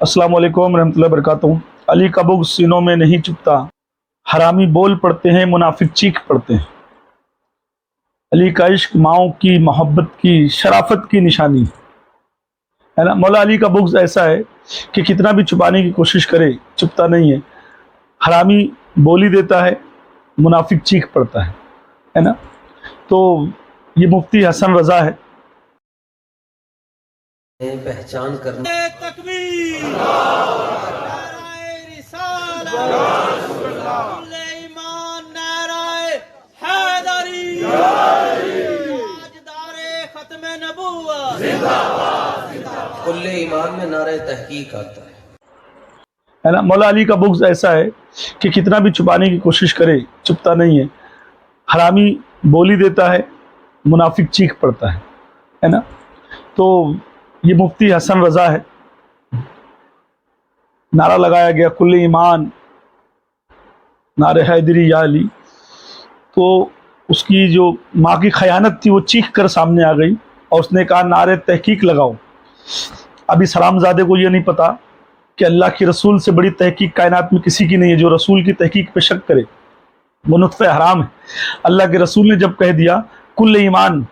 अस्सलाम वालेकुम रहमतुल्लाहि वबरकातुहू। अली का बुग़्ज़ सीनों में नहीं चुपता, हरामी बोल पड़ते हैं, मुनाफिक चीख पड़ते हैं। अली का इश्क माओं की मोहब्बत की शराफत की निशानी है ना। मौला अली का बुग़्ज़ ऐसा है कि कितना भी छुपाने की कोशिश करे चुपता नहीं है। हरामी बोली देता है, मुनाफिक चीख पड़ता है ना। तो ये मुफ्ती हसन रज़ा है। पहचान करना तकबीर नाराए रिसालत कुल्ले ईमान नाराए हैदरी ताजदारे खत्म नबूवत जिंदाबाद कुल्ले ईमान में नारे तहकीक आता है ना। मौला अली का बुग़्ज़ ऐसा है कि कितना भी छुपाने की कोशिश करे चुपता नहीं है। हरामी बोली देता है, मुनाफिक चीख पड़ता है ना। तो ये मुफ्ती हसन रज़ा है। नारा लगाया गया कुल्ले ईमान नारे हैदरी या अली। तो उसकी जो माँ की खयानत थी वो चीख कर सामने आ गई और उसने कहा नारे तहकीक लगाओ। अभी सलामज़ादे को ये नहीं पता कि अल्लाह के रसूल से बड़ी तहकीक कायनात में किसी की नहीं है। जो रसूल की तहकीक पे शक करे वो नुत्फ़े हराम है। अल्लाह के रसूल ने जब कह दिया कुल्ले ईमान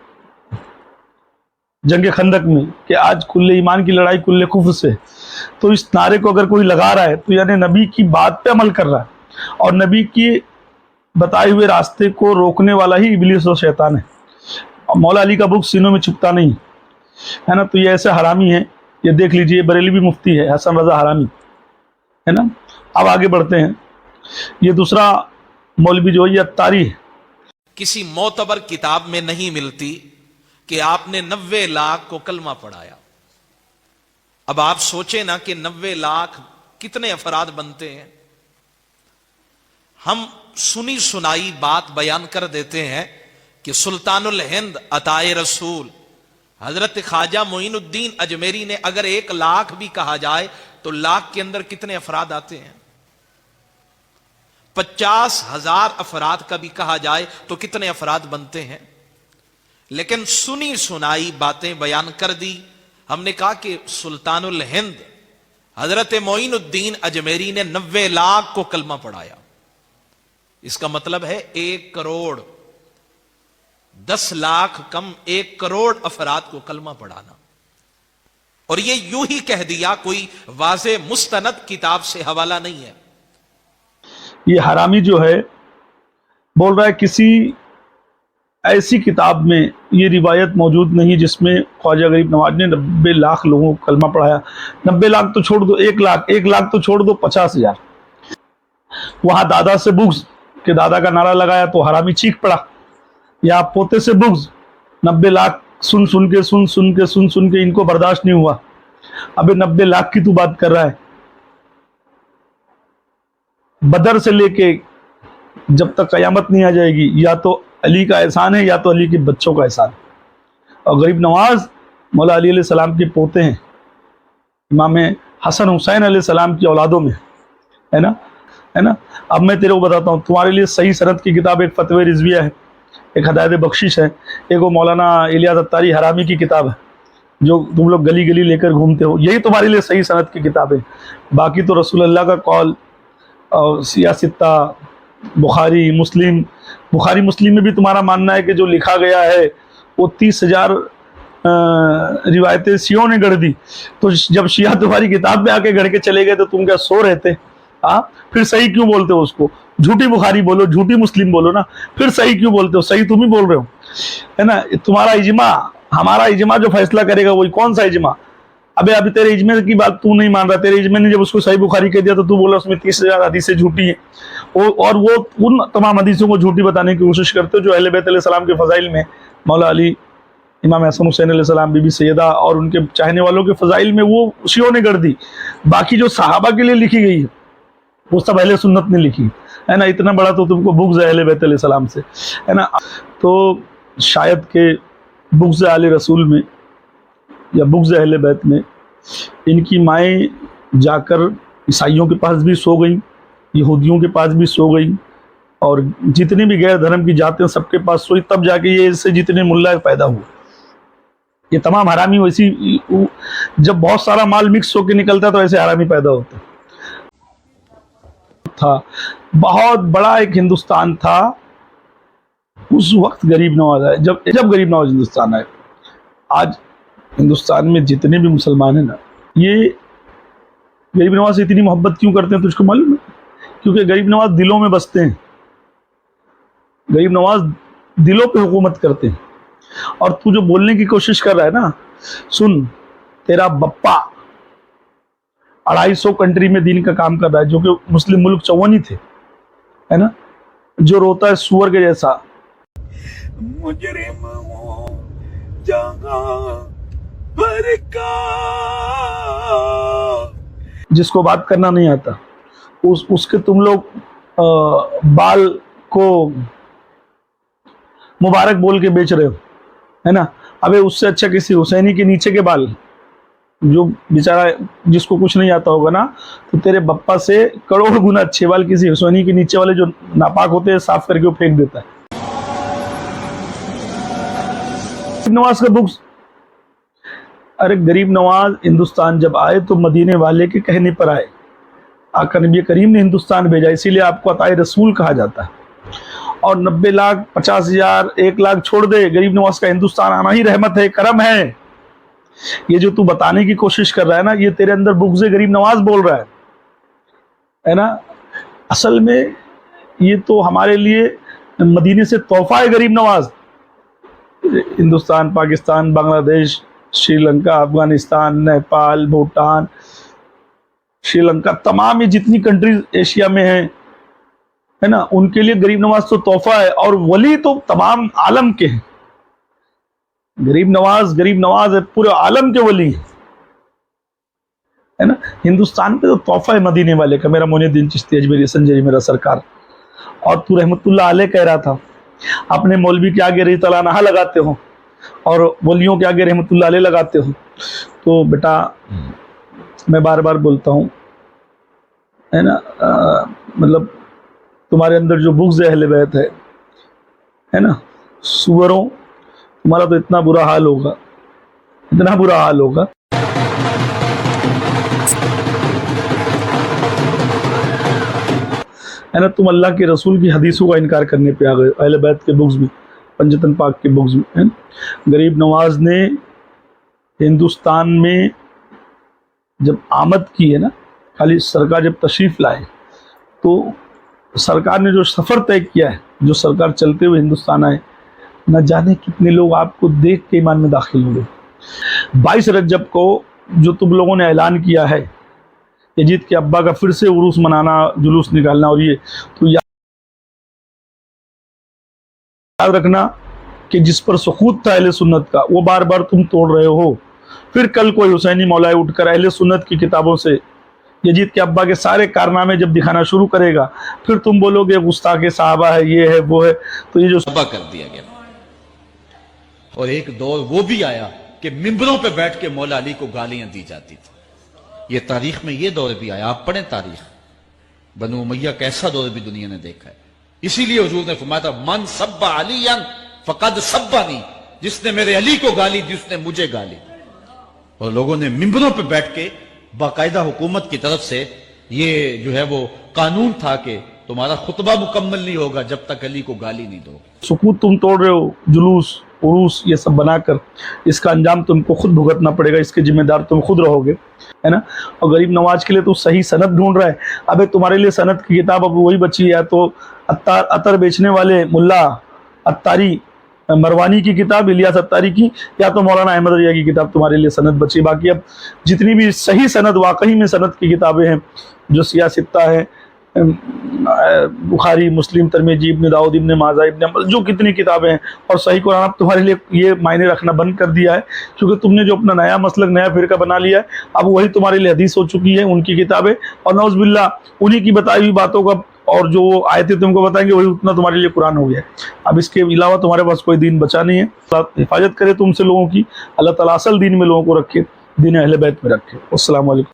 जंग खंदक में कि आज कुल्ले ईमान की लड़ाई कुल्ले कुफ्र से, तो इस नारे को अगर कोई लगा रहा है तो यानी नबी की बात पे अमल कर रहा है और नबी की बताए हुए रास्ते को रोकने वाला ही इब्लीस और शैतान है। और मौला अली का बुग़्ज़ सीनों में छुपता नहीं है ना। तो ये ऐसे हरामी है, ये देख लीजिए बरेलवी मुफ्ती है हसन रज़ा हरामी है ना। अब आगे बढ़ते हैं। ये दूसरा मौलवी जो है ये अत्तारी है। किसी मोतबर किताब में नहीं मिलती कि आपने 90 लाख को कलमा पढ़ाया। अब आप सोचें ना कि 90 लाख कितने अफराद बनते हैं। हम सुनी सुनाई बात बयान कर देते हैं कि सुल्तानुल हिंद अताए रसूल हजरत ख्वाजा मोइनुद्दीन अजमेरी ने अगर 1 लाख भी कहा जाए तो लाख के अंदर कितने अफराद आते हैं। 50,000 अफराद का भी कहा जाए तो कितने अफराद बनते हैं। लेकिन सुनी सुनाई बातें बयान कर दी। हमने कहा कि सुल्तानुल हिंद हजरत मोइनुद्दीन अजमेरी ने 90 लाख को कलमा पढ़ाया। इसका मतलब है 1 करोड़ 10 लाख कम 1 करोड़ अफराद को कलमा पढ़ाना। और ये यूं ही कह दिया, कोई वाज़े मुस्तनद किताब से हवाला नहीं है। ये हरामी जो है बोल रहा है किसी ऐसी किताब में ये रिवायत मौजूद नहीं जिसमें ख्वाजा गरीब नवाज ने 90 लाख लोगों को कलमा पढ़ाया। 90 लाख तो छोड़ दो, 1 लाख, 1 लाख तो छोड़ दो, 50,000। वहां दादा से बुग़्ज़ के दादा का नारा लगाया तो हरामी चीख पड़ा। या पोते से बुग़्ज़ 90 लाख सुन सुन के इनको बर्दाश्त नहीं हुआ। अबे 90 लाख की तू बात कर रहा है। बदर से लेके जब तक कयामत नहीं आ जाएगी या तो अली का एहसान है या तो अली के बच्चों का एहसान। और गरीब नवाज मौला अली अलैहि सलाम के पोते हैं, इमाम हसन हुसैन अलैहि सलाम की औलादों में है ना। अब मैं तेरे को बताता हूँ, तुम्हारे लिए सही सनद की किताब एक फतवे रिजविया है, एक हदायत बख्शिश है, एक वो मौलाना इलियास अत्तारी हरामी की किताब है जो तुम लोग गली गली लेकर घूमते हो। यही तुम्हारे लिए सही सनद की किताब है। बाकी तो रसूल अल्लाह का कौल और सियासत्ता बुखारी मुस्लिम में भी तुम्हारा मानना है कि जो लिखा गया है वो 30,000 रिवायतें शियों ने गढ़ दी। तो जब शिया तुम्हारी किताब में आके गढ़ के चले गए तो तुम क्या सो रहते? फिर सही क्यों बोलते हो उसको? झूठी बुखारी बोलो, झूठी मुस्लिम बोलो ना, फिर सही क्यों बोलते हो? सही तुम ही बोल रहे हो है ना। तुम्हारा इजमा हमारा इजमा जो फैसला करेगा वही। कौन सा इजमा? अभी तेरे इजमे की बात तू नहीं मान रहा। तेरे इजमे ने जब उसको सही बुखारी कह दिया तो तू बोला उसमें 30,000 हदीसें झूठी हैं। और वो उन तमाम हदीसों को झूठी बताने की कोशिश करते हो जो अहले बैत अलैहि सलाम के फ़ज़ाइल में, मौला अली, इमाम हसन हुसैन अलैहि सलाम, बीबी सैयदा और उनके चाहने वालों के फ़ज़ाइल में वो शियों ने गढ़ दी। बाकी जो सहाबा के लिए लिखी गई है वो सब अहले सुन्नत ने लिखी है ना। इतना बड़ा तो तुमको बुग़्ज़ है अहले बैत अलैहि सलाम से है ना। तो शायद के बुग़्ज़ आले रसूल में या बुग़्ज़ अहले बैत में इनकी माएँ जाकर ईसाइयों के पास भी सो गई, यहूदियों के पास भी सो गई और जितने भी गैर धर्म की जाते हैं सबके पास सोई। तब जाके ये इससे जितने मुल्ला पैदा हुए یہ تمام حرامی ویسی جب بہت سارا مال مکس ہو کے نکلتا ہے تو ایسے حرامی پیدا ہوتے تھا. بہت بڑا ایک ہندوستان تھا اس وقت غریب نواز آئے, جب غریب نواز ہندوستان آئے. آج ہندوستان میں جتنے بھی مسلمان ہیں نا, یہ غریب نواز سے اتنی محبت کیوں کرتے ہیں تجھ کو معلوم ہے؟ کیونکہ غریب نواز دلوں میں بستے ہیں, غریب نواز دلوں پہ حکومت کرتے ہیں. اور تو جو بولنے کی کوشش کر رہا ہے نا, سن, تیرا بپا 250 کنٹری میں دین کا کام کر رہا ہے, جو کہ مسلم ملک 54 ہی تھے, ہے نا, جو روتا ہے سور کے جیسا. مجرم ہوں جہاں پر کا, جس کو بات کرنا نہیں آتا اس کے تم لوگ بال کو مبارک بول کے بیچ رہے ہو, ہے نا. ابے اس سے اچھا کسی حسینی کے نیچے کے بال, جو بیچارہ جس کو کچھ نہیں آتا ہوگا نا, تو تیرے بپا سے کروڑ گنا اچھے بال کسی حسینی کے نیچے والے جو ناپاک ہوتے ہیں صاف کر کے وہ پھینک دیتا ہے. نواز کا بکس, ارے غریب نواز ہندوستان جب آئے تو مدینے والے کے کہنے پر آئے. آقا نبی کریم نے ہندوستان بھیجا, اسی لیے آپ کو عطائے رسول کہا جاتا ہے. اور 90 لاکھ 50,000 1 لاکھ چھوڑ دے, غریب نواز کا ہندوستان آنا ہی رحمت ہے, کرم ہے. یہ جو تو بتانے کی کوشش کر رہا ہے نا, یہ تیرے اندر بغض غریب نواز بول رہا ہے نا. اصل میں یہ تو ہمارے لیے مدینے سے تحفہ ہے غریب نواز. ہندوستان, پاکستان, بنگلہ دیش, شری لنکا, افغانستان, نیپال, بھوٹان, شری لنکا, تمام یہ جتنی کنٹریز ایشیا میں ہیں, ہے نا, ان کے لیے غریب نواز تو تحفہ ہے. اور ولی تو تمام عالم کے ہیں. غریب نواز ہے, پورے عالم کے ولی ہیں, ہے نا. ہندوستان پہ تو تحفہ ہے مدینے والے کا. میرا معین الدین چشتی اجمیری سنجری میرا سرکار. اور تو رحمت اللہ علیہ کہہ رہا تھا اپنے مولوی کے آگے رضی اللہ عنہ لگاتے ہو اور ولیوں کے آگے رحمت اللہ علیہ لگاتے ہو. تو بیٹا میں بار بار بولتا ہوں, ہے نا, مطلب تمہارے اندر جو بغض اہل بیت ہے نا, سوروں, تمہارا تو اتنا برا حال ہوگا, اتنا برا حال ہوگا. ہے نا, تم اللہ کے رسول کی حدیثوں کا انکار کرنے پہ آ گئے, اہل بیت کے بغض میں, پنجتن پاک کے بغض میں. غریب نواز نے ہندوستان میں جب آمد کی ہے نا, خالی سرکار جب تشریف لائے تو سرکار نے جو سفر طے کیا ہے, جو سرکار چلتے ہوئے ہندوستان آئے, نہ جانے کتنے لوگ آپ کو دیکھ کے ایمان میں داخل ہوئے. 22 رجب کو جو تم لوگوں نے اعلان کیا ہے یزید کے ابا کا پھر سے عروس منانا, جلوس نکالنا, اور یہ تو یاد رکھنا کہ جس پر سقوط تھا اہل سنت کا وہ بار بار تم توڑ رہے ہو. پھر کل کوئی حسینی مولائے اٹھ کر اہل سنت کی کتابوں سے یزید کے ابا کے سارے کارنامے جب دکھانا شروع کرے گا, پھر تم بولو گے گستاخ صحابہ ہے, یہ ہے, وہ ہے. تو یہ جو تباہ کر دیا گیا. اور ایک دور وہ بھی آیا کہ ممبروں پہ بیٹھ کے مولا علی کو گالیاں دی جاتی تھی. یہ تاریخ میں یہ دور بھی آیا. آپ پڑھیں تاریخ, بنو امیہ کا ایسا دور بھی دنیا نے دیکھا ہے. اسی لیے حضور نے فرمایا تھا من سب علی فقد سبانی, جس نے میرے علی کو گالی دی اس نے مجھے گالی. اور لوگوں نے ممبروں پہ بیٹھ کے باقاعدہ حکومت کی طرف سے یہ جو ہے وہ قانون تھا کہ تمہارا خطبہ مکمل نہیں ہوگا جب تک علی کو گالی نہیں دو. سکوت تم توڑ رہے ہو, جلوس, عروس یہ سب بنا کر, اس کا انجام تم کو خود بھگتنا پڑے گا, اس کے ذمہ دار تم خود رہو گے, ہے نا. اور غریب نواز کے لیے تو صحیح سند ڈھونڈ رہا ہے. ابے تمہارے لیے سند کی کتاب اب وہی بچی ہے, تو عطر بیچنے والے ملا عطاری مروانی کی کتاب, الیاس عطاری کی, یا تو مولانا احمد رضا کی کتاب تمہارے لیے سند بچی. باقی اب جتنی بھی صحیح سند, واقعی میں سند کی کتابیں ہیں, جو سیاستہ ہیں, بخاری, مسلم, ترمذی, ابن داؤد, ابن ماجہ, ابن حنبل, جو کتنی کتابیں ہیں, اور صحیح قرآن اب تمہارے لیے یہ معنی رکھنا بند کر دیا ہے, کیونکہ تم نے جو اپنا نیا مسلک, نیا فرقہ بنا لیا ہے, اب وہی تمہارے لیے حدیث ہو چکی ہے, ان کی کتابیں, اور نعوذ باللہ انہی کی بتائی ہوئی باتوں کا, اور جو آیتیں تم کو بتائیں گے وہی اتنا تمہارے لیے قرآن ہو گیا ہے. اب اس کے علاوہ تمہارے پاس کوئی دین بچا نہیں ہے. اللہ حفاظت کرے تم سے لوگوں کی, اللہ تعالیٰ اصل دین میں لوگوں کو رکھے, دین اہل بیت میں رکھے. السلام علیکم.